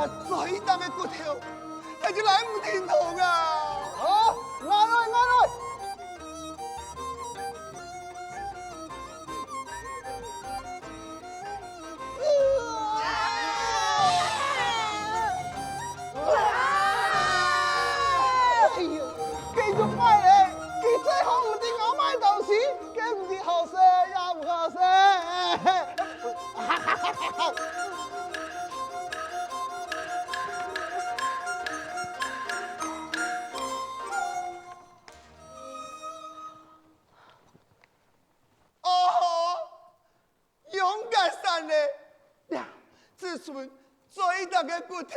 那最大的骨頭，他就來唔聽痛啊！好，拿來拿來。繼續快嚟，佢最好唔知我買東西，佢唔知好食也唔好食。子孫最大的骨頭，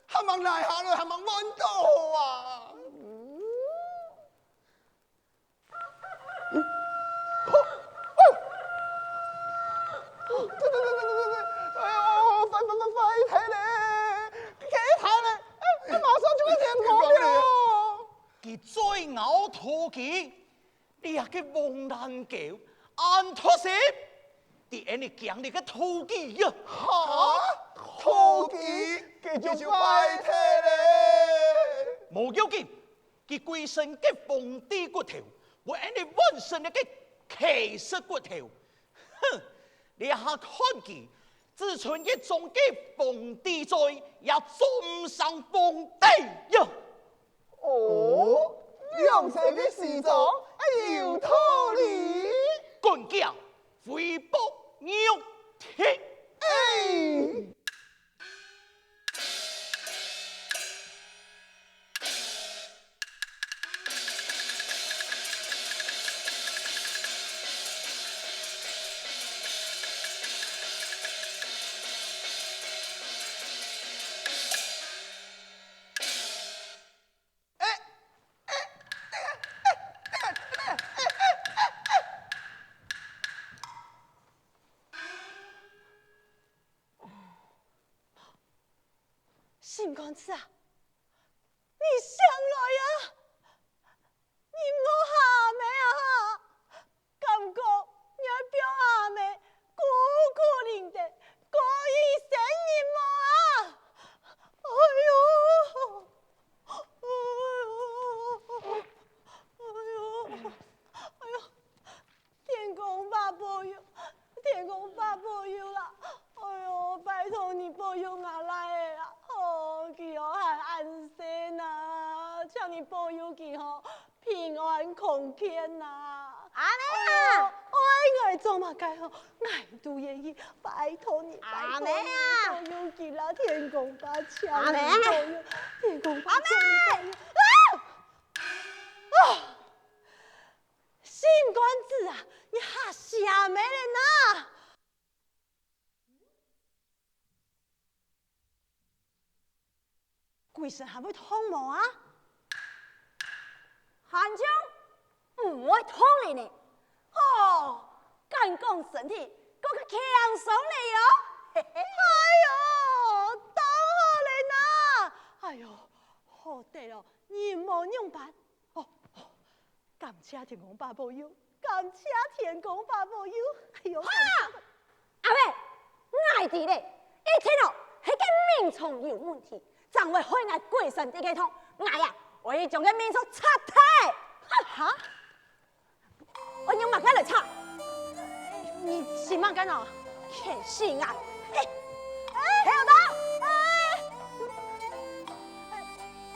還望來下來，還望問到啊！哎呦，快睇咧，幾睇咧，馬上就會天光了。佢最咬土機，你也嘅黃蘭狗，安托死！啲人哋講你個土機啊！嚇，土機繼續快睇咧！冇要緊，佢貴身嘅皇帝骨頭，我人哋本身嘅騎士骨頭，哼！你下看佢，自從一種嘅皇帝在，也中上皇帝呀！哦，兩世嘅時裝有道理。官家回報牛聽。哎。新公子啊，你上來呀！你冇下咩啊？感覺你表阿妹孤苦伶仃，過一生人冇啊！哎呦，哎呦，天公爸保佑，天公爸保佑啦！哎呦，拜託你保佑我來的啦！哦，佢好還安生吶，請你保佑佢吼平安康健吶！阿妹啊，愛做嘛該吼，愛都願意，拜託你，阿妹啊，保佑佢啦，天公爸請阿妹你保佑，天公爸請你保佑。新官子啊，你哈下沒人吶？貴神還會痛無啊？韓兄唔會痛你呢。哦，敢講身體嗰個強壯嘞喲。哎呦，多好嘞吶！哎呦，好得了，你冇用辦。哦，感謝天公爸保佑，感謝天公爸保佑。哎呦，阿妹，愛弟嘞，一聽哦，迄個命從有問題。怎會害我貴神的痛？我呀，我要將個命數拆開。哈？我用馬甲來拆。你是乜干哦？天性啊！聽到？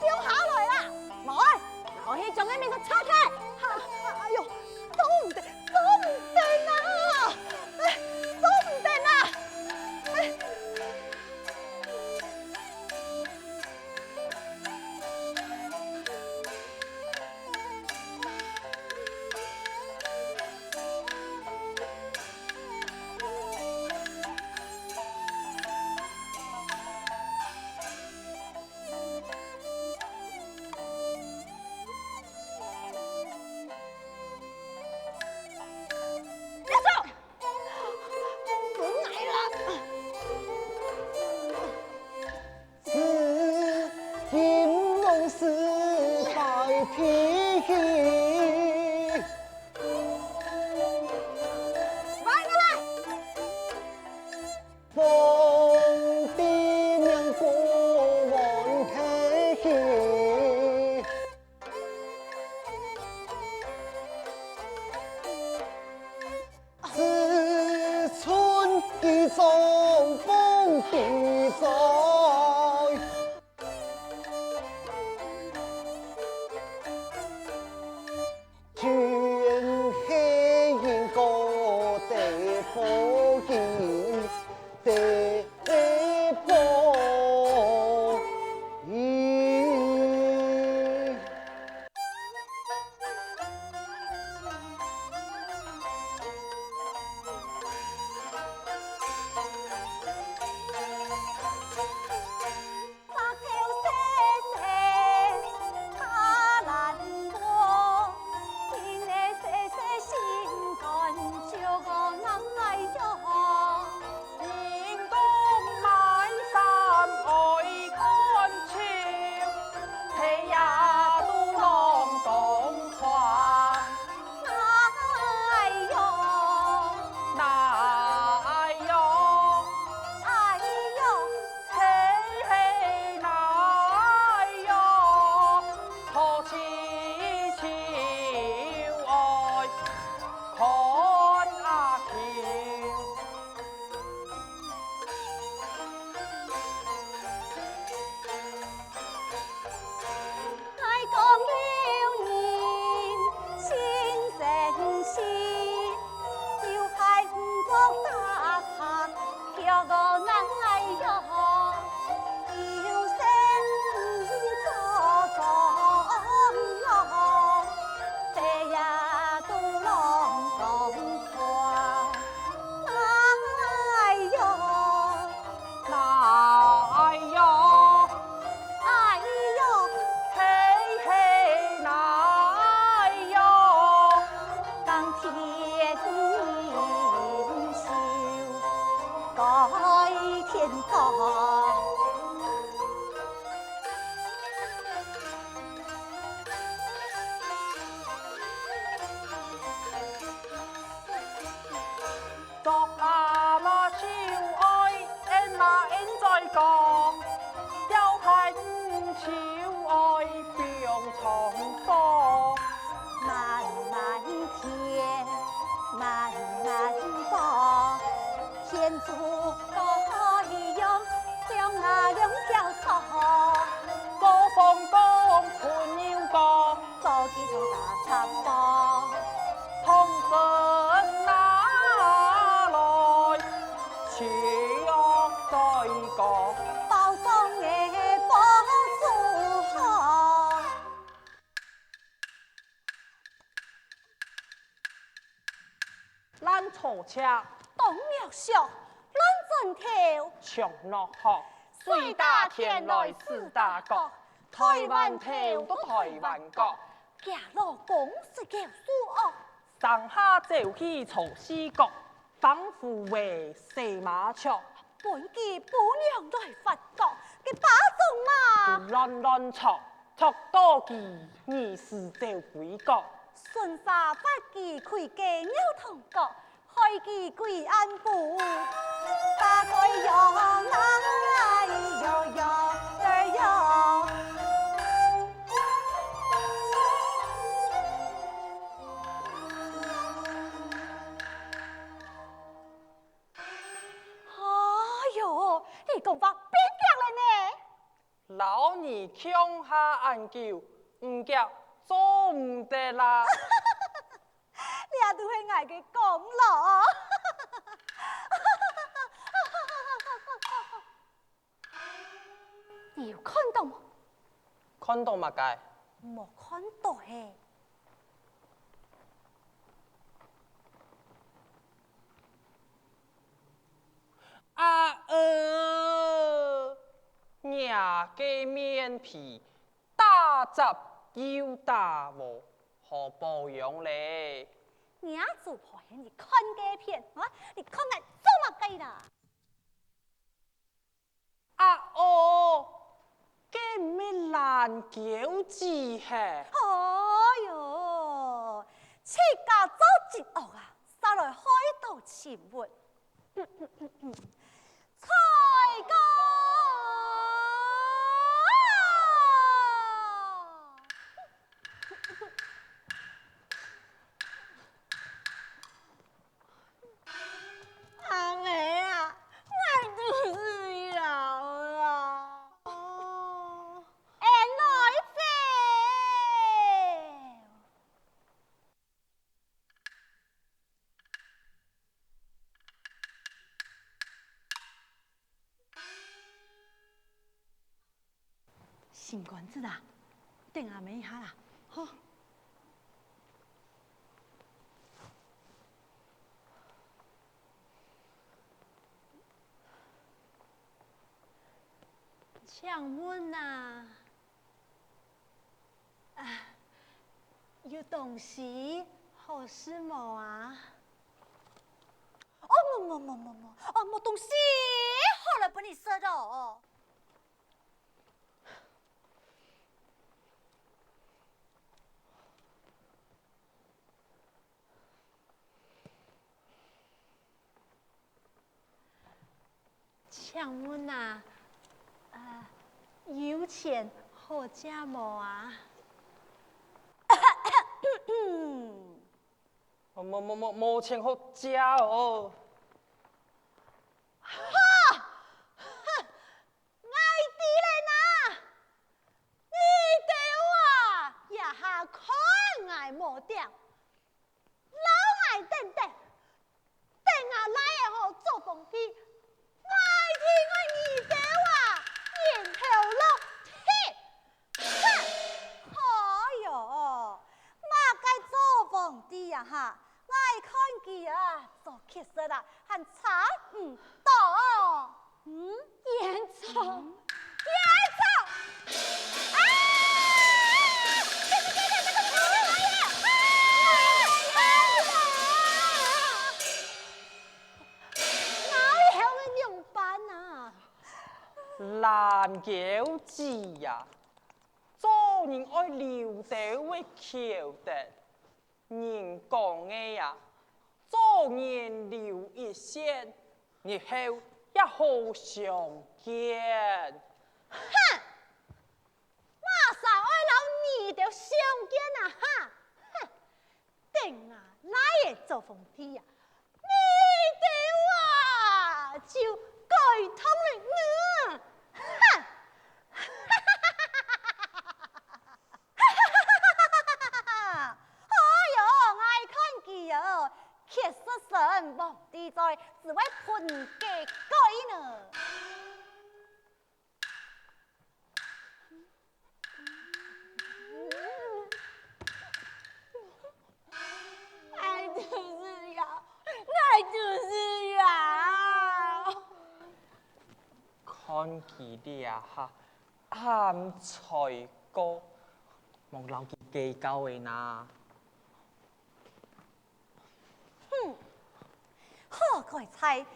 丟下來啦！冇，我要將個命數拆開。哎呦，都唔得，都唔得啊！都唔得啊！皇帝娘過。地在。全黑人高地破建地破意。火车东苗小，认真跳，上落河，水大天來四大國，台灣跳到台灣國，行路講是叫書哦，上下走去曹溪國，仿佛為細馬雀，本季本娘來發國，嘅把眾嘛，亂亂錯，錯多記，二時就歸國，順沙發記開嘅鳥同國。開記歸安府，打開陽哎喲喲哎喲。哎呦，你講法變強了呢？老二強下暗叫，唔夾做唔得啦。你也都係捱嘅功勞。你有看到嗎？看到乜嘅？冇看到嘿。nhà嘅面皮打雜要打磨，何保養咧？你阿做婆嫌你看嘅片，啊，你看我做乜計啦？嘅咩爛餃子嘿？哎喲，切家做節惡啊，殺來開刀錢活。菜哥。阿妹啊，我肚子新官子啊，等下问一下啦，好。请問啊，有東西好事冇啊？哦，沒東西，好了，把你說到。請問啊，有錢好借冇啊？冇錢好借哦。冇掉，老爱等等，等下来也好做逢低，爱听我二爹话，沿头落哎呦，嘛该做皇帝呀哈！我看佢啊，做其實啦，還差唔多。演奏，難叫字呀，做人愛留得為橋的，人講嘅呀，做人留一線，日後也好相見。哼！馬上愛老二條相見啊哈！哼！等啊，哪會做逢低呀？你哋啊，就該通了我。哼！哎呦，愛看佢哦，其實神皇帝在，只為判給改呢。愛就是要，愛就是要。看佢哋啊哈，啱才哥，望老佢計較嘅呐。好鬼猜，你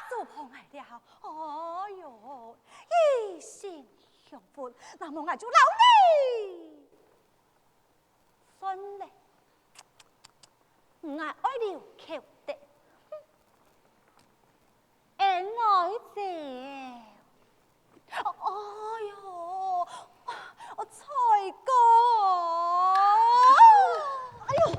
做旁來了，哎呦，一心相伴，那麼我就留你。算嘞，我愛留口的，愛姐。哎呦，我才哥，哎呦。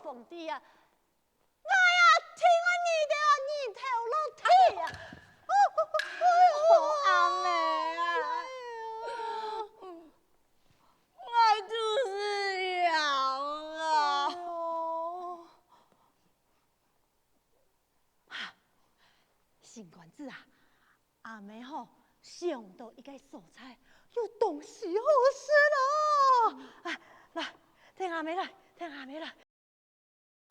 皇帝啊，我呀聽我二頭落地啊！阿妹啊，我就是要啊！新官子啊，阿妹吼想到一個蔬菜，有東西好吃了。啊，來，聽阿妹來，聽阿妹來。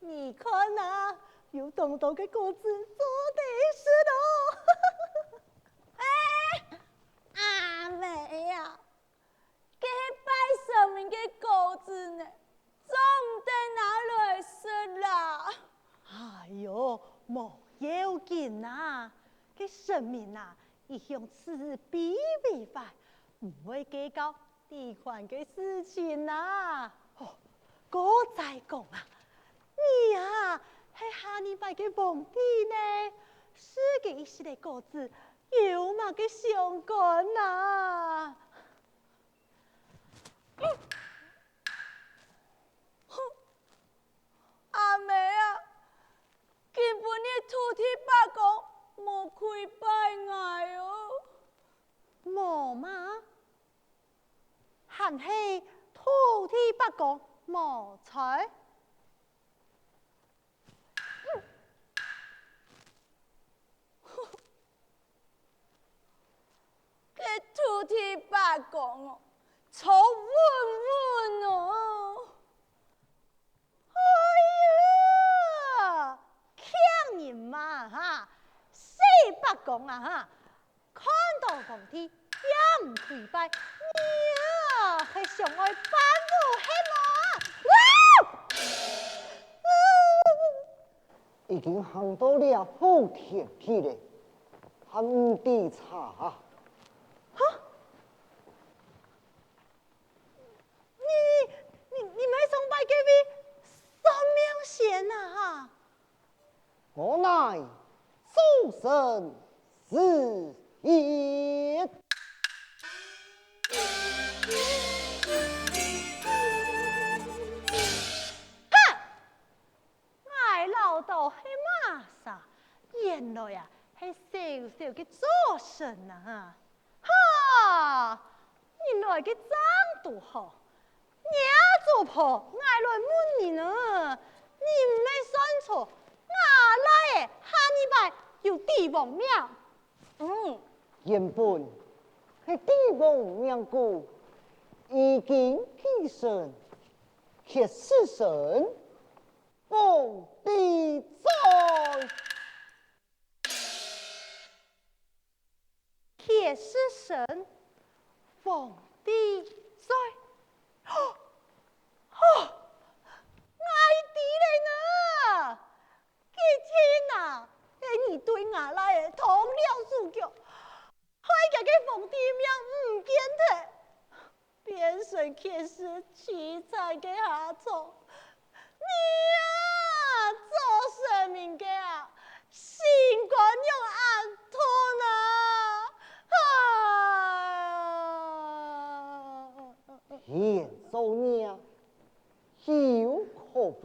你看啊，有多多的果子做的是咯。哎，阿妹呀，這擺上面的果子呢，總得拿來吃啦。哎呦，冇要緊吶，這生命啊，一向此比未敗，唔會計較地款的事情吶。哦，我再講啊。你啊，係下禮拜嘅皇帝呢？是嘅一時嘅果子有嘛嘅相干啊？還是土地不公無才？这土地不公哦，臭稳稳哦。哎呀，强人嘛哈，死不公啊哈！看到皇帝也唔跪拜，呀，係上愛反腐係已經行到了好天氣咧，還唔知查啊？哈？你咪崇拜嗰位算命仙啊哈？我乃祖神是也。老道係嘛啥？原來啊係小小嘅做神啊！哈，原來嘅長度好，伢做婆嗌來滿年啊！你唔係算錯，我來嘅下禮拜有帝王廟。原本係帝王廟故，已經起身，卻是神。奉帝在，且是神，奉帝在。哦，愛弟嘞呢？今天啊，你對我來的同了主教，開個奉帝廟唔見得，變成卻是奇才嘅下場。你啊，做神明嘅啊，心肝用暗吞啊！現做娘有可悲，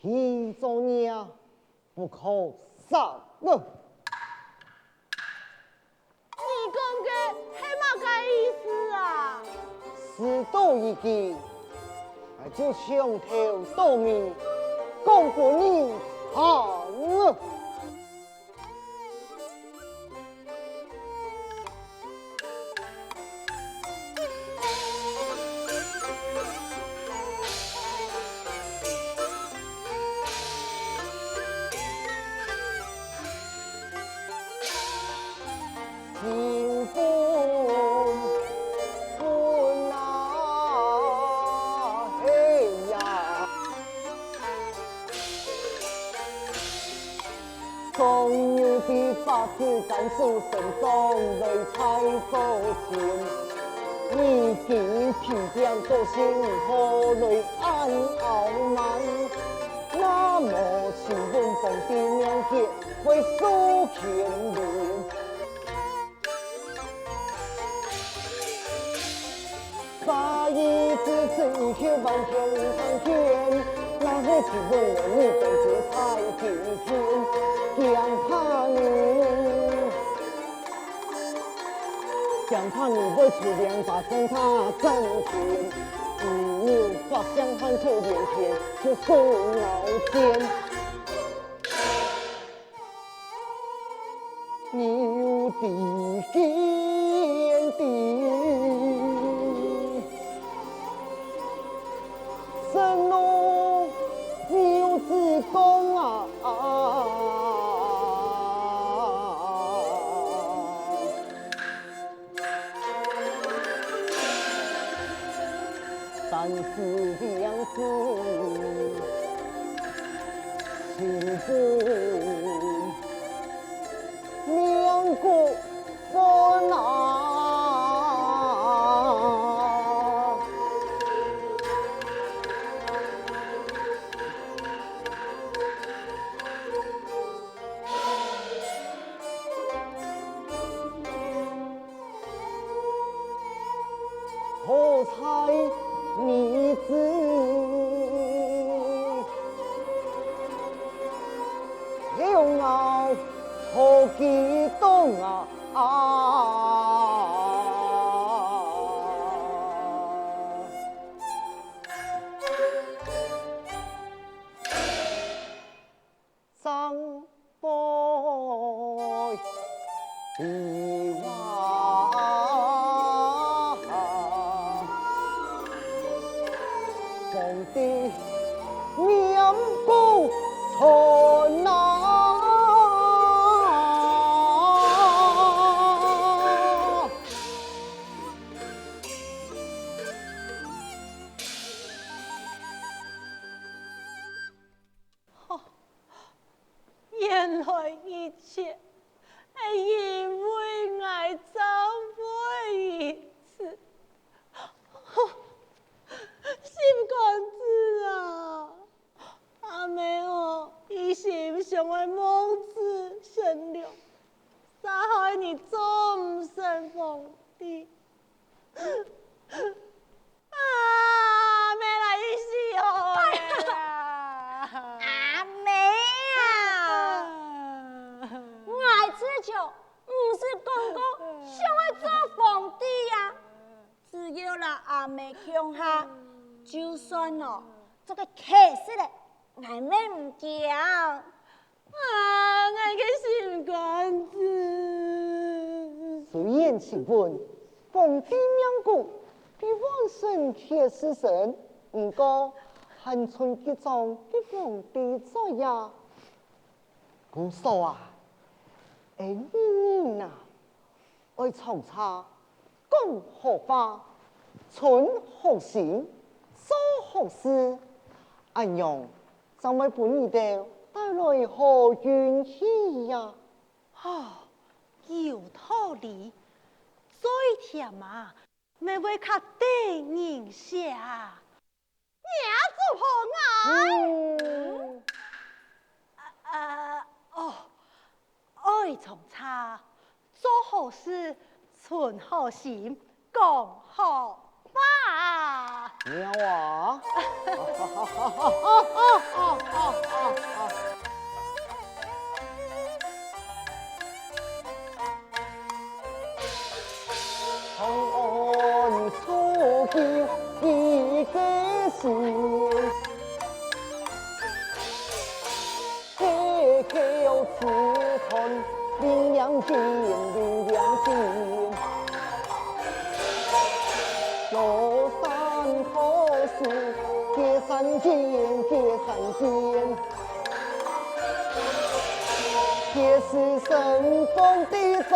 天做娘不可殺了。你講嘅係乜個意思啊？事到已經。就上頭道面，講過你行了。只敢數神中為才做前，已經偏將做心何淚暗傲慢。那麼請問奉帝娘姐會受牽連？把一字成就萬條長天，那會請問我你本節才今天講怕你。講怕你會出兩把真他真天，只有法相漢可憐天，就送老天。你有地見地，神龍你有自宮啊！但是兩字情不兩個分啊！好彩你知有我好激動啊！阿妹強下，就算咯，做個客死嘞，俺妹唔驚。啊，俺嘅心肝子。虽然是问皇帝命古，比王神鐵死神，不過漢春吉宗的皇帝在呀。姑嫂啊，你呐，愛從茶，講好話，存好心，做好事，安樣就會本你哋帶來好運氣呀？哦，有道理。最甜啊，你會較得人下。娘做何愛？愛從茶，做好事，存好心，講好話。妙啊！從安初見一個心，黑黑有刺痛，靈兩劍，靈兩劍。有三口事，結三劍，結三劍，結是神風的走。